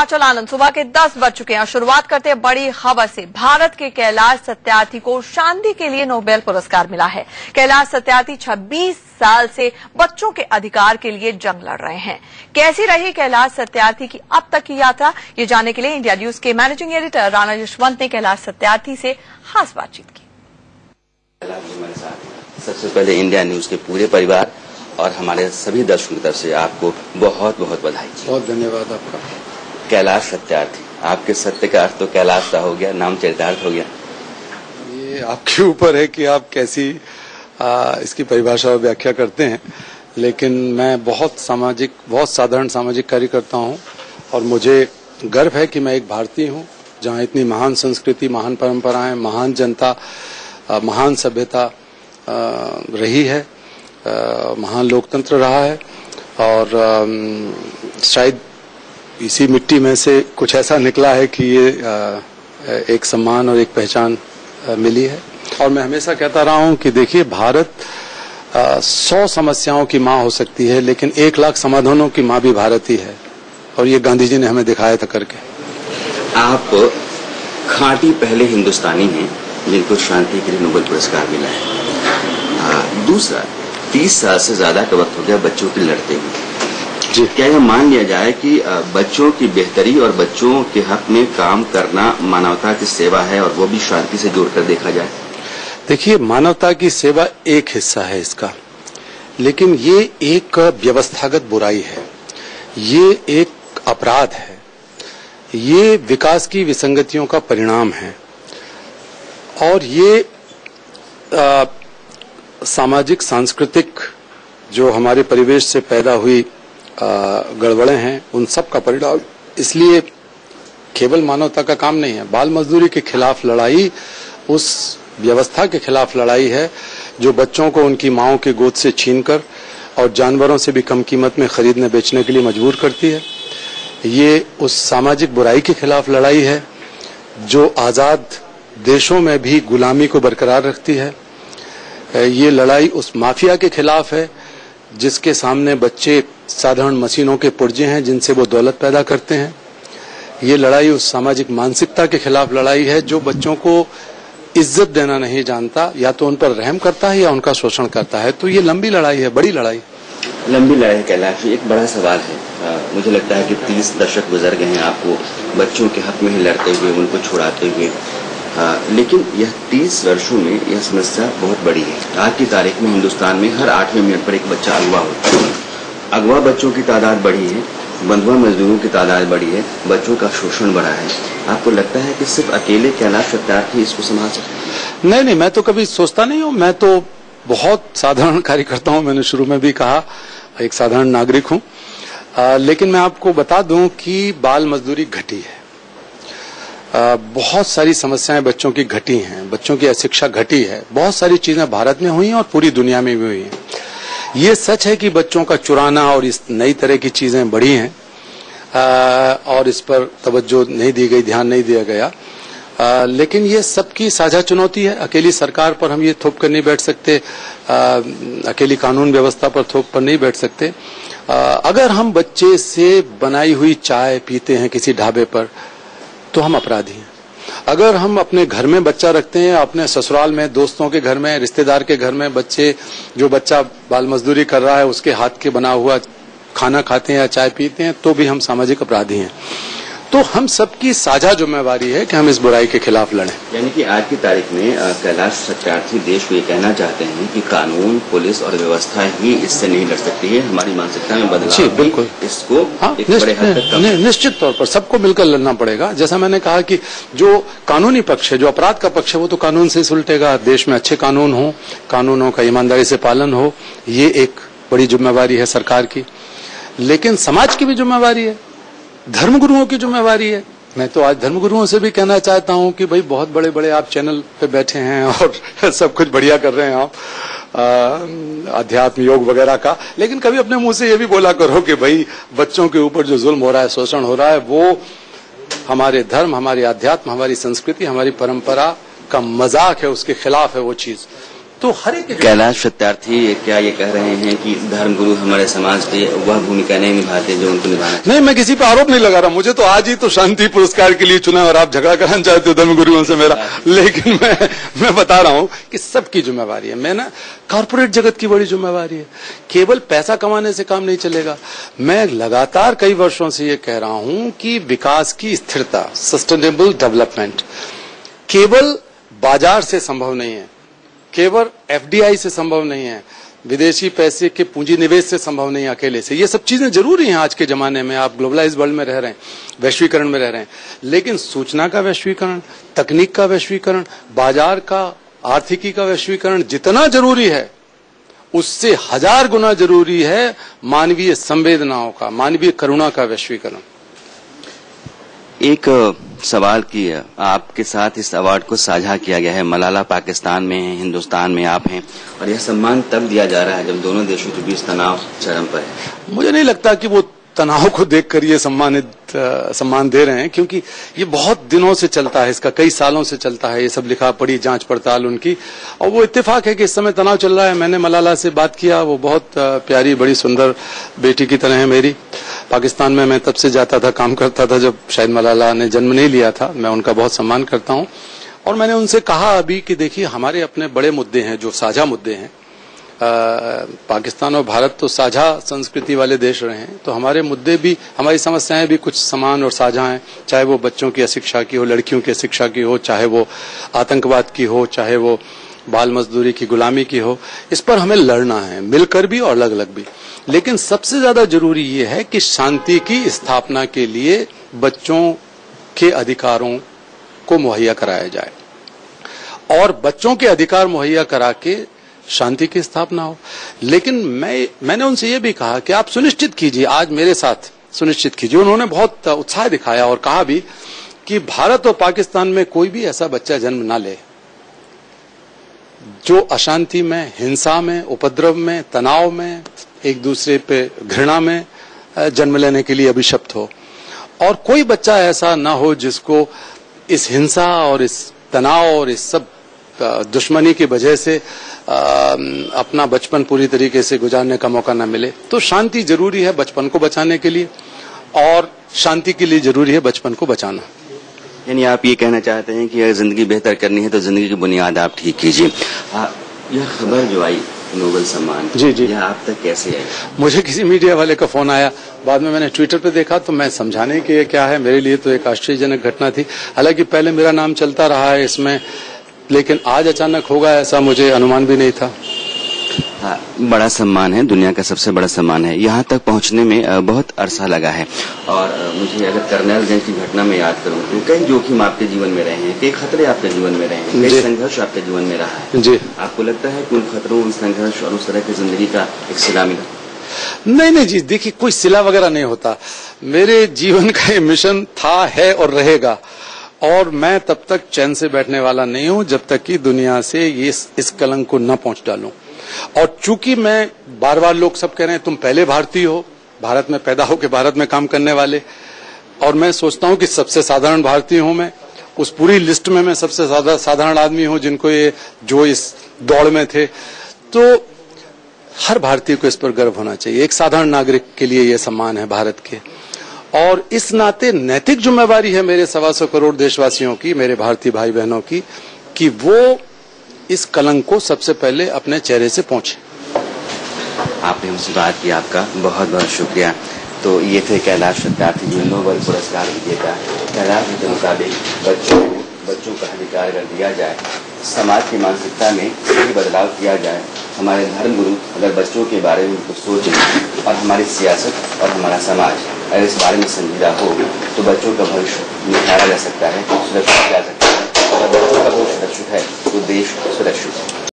चल आनंद, सुबह के 10 बज चुके हैं और शुरुआत करते हैं बड़ी खबर से। भारत के कैलाश सत्यार्थी को शांति के लिए नोबेल पुरस्कार मिला है। कैलाश सत्यार्थी 26 साल से बच्चों के अधिकार के लिए जंग लड़ रहे हैं। कैसी रही कैलाश सत्यार्थी की अब तक की यात्रा, ये जानने के लिए इंडिया न्यूज के मैनेजिंग एडिटर राणा यशवंत ने कैलाश सत्यार्थी से खास बातचीत की। सबसे पहले इंडिया न्यूज के पूरे परिवार और हमारे सभी दर्शकों की तरफ से आपको बहुत बहुत बधाई। बहुत धन्यवाद आपका। कैलाश सत्यार्थी, आपके सत्य का अर्थ तो कैलाश का हो गया, नाम चरितार्थ हो गया। ये आपके ऊपर है कि आप कैसी इसकी परिभाषा और व्याख्या करते हैं, लेकिन मैं बहुत साधारण सामाजिक कार्य करता हूँ और मुझे गर्व है कि मैं एक भारतीय हूँ जहाँ इतनी महान संस्कृति, महान परंपराएं, महान जनता, महान सभ्यता रही है, महान लोकतंत्र रहा है और शायद इसी मिट्टी में से कुछ ऐसा निकला है कि ये एक सम्मान और एक पहचान मिली है। और मैं हमेशा कहता रहा हूं कि देखिए, भारत 100 समस्याओं की मां हो सकती है, लेकिन 1 लाख समाधानों की मां भी भारत ही है, और ये गांधी जी ने हमें दिखाया था करके। आप खांटी पहले हिंदुस्तानी हैं जिनको शांति के लिए नोबेल पुरस्कार मिला है। दूसरा, 30 साल से ज्यादा का वक्त हो गया बच्चों के लड़ते हुए। जी, क्या यह मान लिया जाए कि बच्चों की बेहतरी और बच्चों के हक में काम करना मानवता की सेवा है, और वो भी शांति से जोड़कर देखा जाए? देखिए, मानवता की सेवा एक हिस्सा है इसका, लेकिन ये एक व्यवस्थागत बुराई है, ये एक अपराध है, ये विकास की विसंगतियों का परिणाम है, और ये सामाजिक सांस्कृतिक जो हमारे परिवेश से पैदा हुई गड़बड़े हैं, उन सब का परिणाम। इसलिए केवल मानवता का काम नहीं है। बाल मजदूरी के खिलाफ लड़ाई उस व्यवस्था के खिलाफ लड़ाई है जो बच्चों को उनकी माओं के गोद से छीनकर और जानवरों से भी कम कीमत में खरीदने बेचने के लिए मजबूर करती है। ये उस सामाजिक बुराई के खिलाफ लड़ाई है जो आजाद देशों में भी गुलामी को बरकरार रखती है। ये लड़ाई उस माफिया के खिलाफ है जिसके सामने बच्चे साधारण मशीनों के पुर्जे हैं जिनसे वो दौलत पैदा करते हैं। ये लड़ाई उस सामाजिक मानसिकता के खिलाफ लड़ाई है जो बच्चों को इज्जत देना नहीं जानता, या तो उन पर रहम करता है या उनका शोषण करता है। तो ये लंबी लड़ाई है, बड़ी लड़ाई। लंबी लड़ाई कैलाश, एक बड़ा सवाल है। मुझे लगता है कि 30 दशक गुजर गए हैं आपको बच्चों के हक में ही लड़ते हुए, उनको छुड़ाते हुए। लेकिन यह 30 वर्षों में यह समस्या बहुत बड़ी है। आज की तारीख में हिंदुस्तान में हर 8वें मिनट पर एक बच्चा अगवा होता है। अगवा बच्चों की तादाद बढ़ी है, बंधुआ मजदूरों की तादाद बढ़ी है, बच्चों का शोषण बढ़ा है। आपको लगता है कि सिर्फ अकेले कैलाश सत्यार्थी इसको संभाल सकते? नहीं, मैं तो कभी सोचता नहीं हूँ। मैं तो बहुत साधारण कार्य करता हूँ। मैंने शुरू में भी कहा, एक साधारण नागरिक हूँ। लेकिन मैं आपको बता दूं कि बाल मजदूरी घटी है। बहुत सारी समस्याएं बच्चों की घटी हैं, बच्चों की अशिक्षा घटी है। बहुत सारी चीजें भारत में हुई हैं और पूरी दुनिया में भी हुई हैं। ये सच है कि बच्चों का चुराना और इस नई तरह की चीजें बढ़ी हैं, और इस पर तवज्जो नहीं दी गई, ध्यान नहीं दिया गया। लेकिन ये सबकी साझा चुनौती है। अकेली सरकार पर हम ये थोप कर नहीं बैठ सकते, अकेली कानून व्यवस्था पर थोप कर नहीं बैठ सकते। अगर हम बच्चे से बनाई हुई चाय पीते हैं किसी ढाबे पर तो हम अपराधी हैं। अगर हम अपने घर में बच्चा रखते हैं, अपने ससुराल में, दोस्तों के घर में, रिश्तेदार के घर में जो बच्चा बाल मजदूरी कर रहा है उसके हाथ के बना हुआ खाना खाते हैं या चाय पीते हैं, तो भी हम सामाजिक अपराधी हैं। तो हम सबकी साझा जिम्मेवारी है कि हम इस बुराई के खिलाफ लड़ें। यानी कि आज की तारीख में कैलाश सत्यार्थी देश को ये कहना चाहते हैं कि कानून, पुलिस और व्यवस्था ही इससे नहीं लड़ सकती है। हमारी मानसिकता में बदलाव, जी बिल्कुल, इसको एक बड़े हद तक निश्चित तौर पर सबको मिलकर लड़ना पड़ेगा। जैसा मैंने कहा कि जो कानूनी पक्ष है, जो अपराध का पक्ष है, वो तो कानून से सुलटेगा। देश में अच्छे कानून हो, कानूनों का ईमानदारी से पालन हो, ये एक बड़ी जिम्मेवारी है सरकार की। लेकिन समाज की भी जिम्मेवारी है, धर्मगुरुओं की जिम्मेवारी है। मैं तो आज धर्मगुरुओं से भी कहना चाहता हूं कि भाई, बहुत बड़े बड़े आप चैनल पे बैठे हैं और सब कुछ बढ़िया कर रहे हैं आप, अध्यात्म योग वगैरह का, लेकिन कभी अपने मुंह से ये भी बोला करो कि भाई, बच्चों के ऊपर जो जुल्म हो रहा है, शोषण हो रहा है, वो हमारे धर्म, हमारे अध्यात्म, हमारी संस्कृति, हमारी परंपरा का मजाक है, उसके खिलाफ है वो चीज। तो हर एक कैलाश सत्यार्थी क्या ये कह रहे हैं कि धर्मगुरु हमारे समाज के वह भूमिका नहीं निभाते जो उनको निभाना चाहिए? नहीं, मैं किसी पे आरोप नहीं लगा रहा। मुझे तो आज ही तो शांति पुरस्कार के लिए चुना और आप झगड़ा कराना चाहते हो धर्मगुरुओं से मेरा। लेकिन मैं बता रहा हूं कि सबकी जिम्मेवारी है। मैं ना कॉर्पोरेट जगत की बड़ी जिम्मेवारी है। केवल पैसा कमाने से काम नहीं चलेगा। मैं लगातार कई वर्षों से ये कह रहा हूं कि विकास की स्थिरता, सस्टेनेबल डेवलपमेंट केवल बाजार से संभव नहीं है, केवल एफडीआई से संभव नहीं है, विदेशी पैसे के पूंजी निवेश से संभव नहीं, अकेले से। ये सब चीजें जरूरी हैं आज के जमाने में। आप ग्लोबलाइज वर्ल्ड में रह रहे हैं, वैश्वीकरण में रह रहे हैं, लेकिन सूचना का वैश्वीकरण, तकनीक का वैश्वीकरण, बाजार का, आर्थिकी का वैश्वीकरण जितना जरूरी है उससे 1000 गुना जरूरी है मानवीय संवेदनाओं का, मानवीय करुणा का वैश्वीकरण। एक सवाल की आपके साथ इस अवार्ड को साझा किया गया है। मलाला पाकिस्तान में है, हिंदुस्तान में आप हैं, और यह सम्मान तब दिया जा रहा है जब दोनों देशों के बीच तनाव चरम पर है। मुझे नहीं लगता कि वो तनाव को देखकर ये सम्मान दे रहे हैं, क्योंकि ये बहुत दिनों से चलता है, इसका कई सालों से चलता है। ये सब लिखा पढ़ी जांच पड़ताल उनकी, और वो इत्तेफाक है कि इस समय तनाव चल रहा है। मैंने मलाला से बात किया, वो बहुत प्यारी बड़ी सुंदर बेटी की तरह है मेरी। पाकिस्तान में मैं तब से जाता था, काम करता था जब शायद मलाला ने जन्म नहीं लिया था। मैं उनका बहुत सम्मान करता हूं, और मैंने उनसे कहा अभी कि देखिए हमारे अपने बड़े मुद्दे हैं जो साझा मुद्दे हैं। पाकिस्तान और भारत तो साझा संस्कृति वाले देश रहे हैं, तो हमारे मुद्दे भी, हमारी समस्याएं भी कुछ समान और साझा हैं। चाहे वो बच्चों की अशिक्षा की हो, लड़कियों की अशिक्षा की हो, चाहे वो आतंकवाद की हो, चाहे वो बाल मजदूरी की, गुलामी की हो। इस पर हमें लड़ना है, मिलकर भी और अलग अलग भी। लेकिन सबसे ज्यादा जरूरी ये है कि शांति की स्थापना के लिए बच्चों के अधिकारों को मुहैया कराया जाए, और बच्चों के अधिकार मुहैया करा के शांति की स्थापना हो। लेकिन मैंने उनसे ये भी कहा कि आप सुनिश्चित कीजिए, आज मेरे साथ सुनिश्चित कीजिए। उन्होंने बहुत उत्साह दिखाया और कहा भी कि भारत और पाकिस्तान में कोई भी ऐसा बच्चा जन्म ना ले जो अशांति में, हिंसा में, उपद्रव में, तनाव में, एक दूसरे पे घृणा में जन्म लेने के लिए अभिशप्त हो, और कोई बच्चा ऐसा ना हो जिसको इस हिंसा और इस तनाव और इस सब दुश्मनी की वजह से अपना बचपन पूरी तरीके से गुजारने का मौका न मिले। तो शांति जरूरी है बचपन को बचाने के लिए, और शांति के लिए जरूरी है बचपन को बचाना। यानी आप ये कहना चाहते हैं कि अगर जिंदगी बेहतर करनी है तो जिंदगी की बुनियाद आप ठीक कीजिए। यह खबर जो आई नोबेल सम्मान, जी जी, यह आप तक कैसे आई? मुझे किसी मीडिया वाले का फोन आया, बाद में मैंने ट्विटर पे देखा, तो मैं समझाने कि ये क्या है, मेरे लिए तो एक आश्चर्यजनक घटना थी। हालांकि पहले मेरा नाम चलता रहा है इसमें, लेकिन आज अचानक होगा ऐसा मुझे अनुमान भी नहीं था। हाँ, बड़ा सम्मान है, दुनिया का सबसे बड़ा सम्मान है। यहाँ तक पहुँचने में बहुत अरसा लगा है, और मुझे अगर करनैलगंज की घटना में याद करूँ तो कई जोखिम आपके जीवन में रहे हैं, कई खतरे आपके जीवन में रहे हैं, कई संघर्ष आपके जीवन में रहा है। जी, आपको लगता है कि उन खतरों, उन संघर्ष और उस तरह की जिंदगी का एक सिला मिला? नहीं जी, देखिए कोई सिला वगैरह नहीं होता। मेरे जीवन का ये मिशन था, है और रहेगा, और मैं तब तक चैन से बैठने वाला नहीं हूं जब तक कि दुनिया से इस कलंक को न पहुंच डालूं। और चूंकि मैं बार बार, लोग सब कह रहे हैं तुम पहले भारतीय हो, भारत में पैदा होकर भारत में काम करने वाले, और मैं सोचता हूं कि सबसे साधारण भारतीय हूं मैं। उस पूरी लिस्ट में मैं सबसे ज्यादा साधारण आदमी हूं जिनको जो इस दौड़ में थे। तो हर भारतीय को इस पर गर्व होना चाहिए। एक साधारण नागरिक के लिए यह सम्मान है भारत के, और इस नाते नैतिक जिम्मेवारी है मेरे 125 करोड़ देशवासियों की, मेरे भारतीय भाई बहनों की, कि वो इस कलंक को सबसे पहले अपने चेहरे से पोंछे। आपने हमसे बात की, आपका बहुत बहुत शुक्रिया। तो ये थे कैलाश सत्यार्थी जी, नोबेल पुरस्कार विजेता। कैलाश जी के मुताबिक बच्चों का अधिकार अगर दिया जाए, समाज की मानसिकता में सही बदलाव किया जाए, हमारे धर्मगुरु अगर बच्चों के बारे में कुछ सोचें, और हमारी सियासत और हमारा समाज अगर इस बारे में संजीदा हो, तो बच्चों का भविष्य निखारा जा सकता है, सुरक्षित जा सकता है। अगर बच्चों का भविष्य सुरक्षित है तो देश सुरक्षित है।